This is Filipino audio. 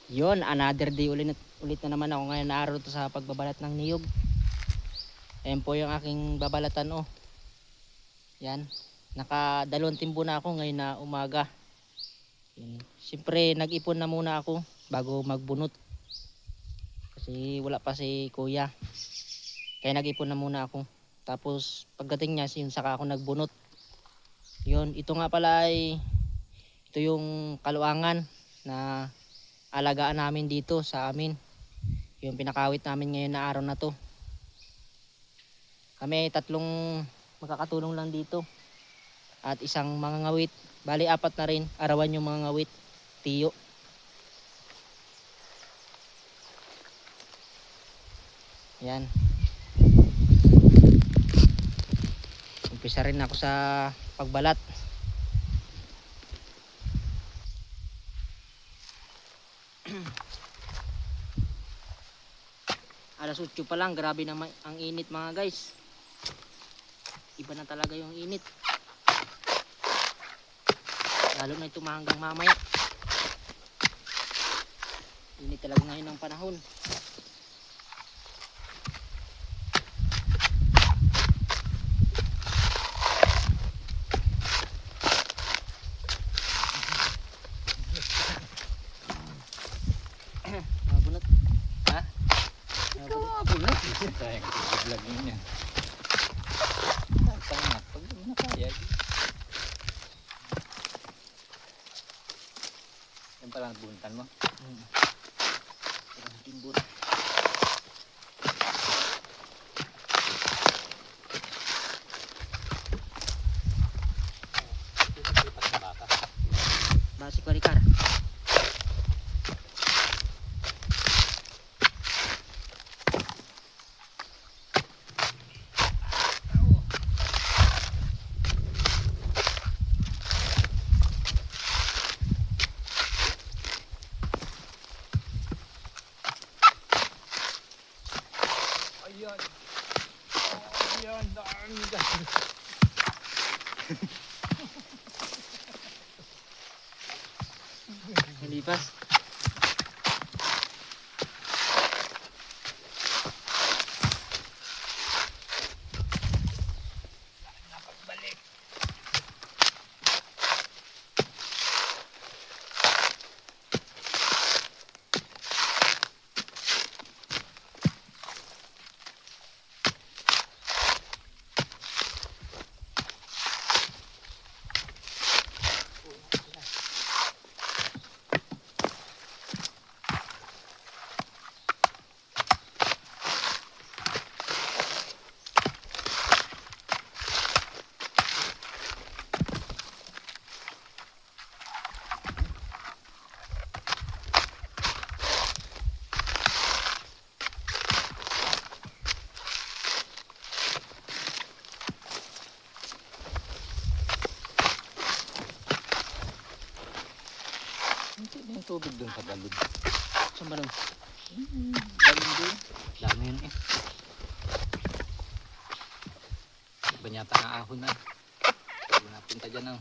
Yon, another day ulit na naman ako ngayon na araw to sa pagbabalat ng niyog. Ayan po yung aking babalatan oh. Yan. Nakadalawang timbo na ako ngayon na umaga. Yan. Siyempre nag-ipon na muna ako bago magbunot. Kasi wala pa si kuya. Kaya nag-ipon na muna ako. Tapos pagdating niya yun saka ako nagbunot. Yun, ito nga pala ay ito yung kaluangan na alagaan namin dito sa amin. Yung pinakawit namin ngayon na araw na to. Kami tatlong makakatulong lang dito. At isang mangangawit. Bali apat na rin. Arawan yung mangangawit. Tiyo. Yan. Umpisa rin ako sa pagbalat. Alas 8 pa lang, grabe naman ang init mga guys. Iba na talaga yung init. Lalo na ito hanggang mamaya. Init talaga ngayon ang panahon. Mabunot. Ha? Mabunot. Sayang vlog niya. Tama, pag nakaya. Yan pala ang buntan mo. Ang timbur. Basi ko Ricard. Ayan. Ayan, dami dami. Nalipas. Nakabalik. Hindi na yung tubig dun sa galod. Saan ba nun? Galod dun. Dami yun eh. Banyata na ahon na. Hindi na punta dyan ah.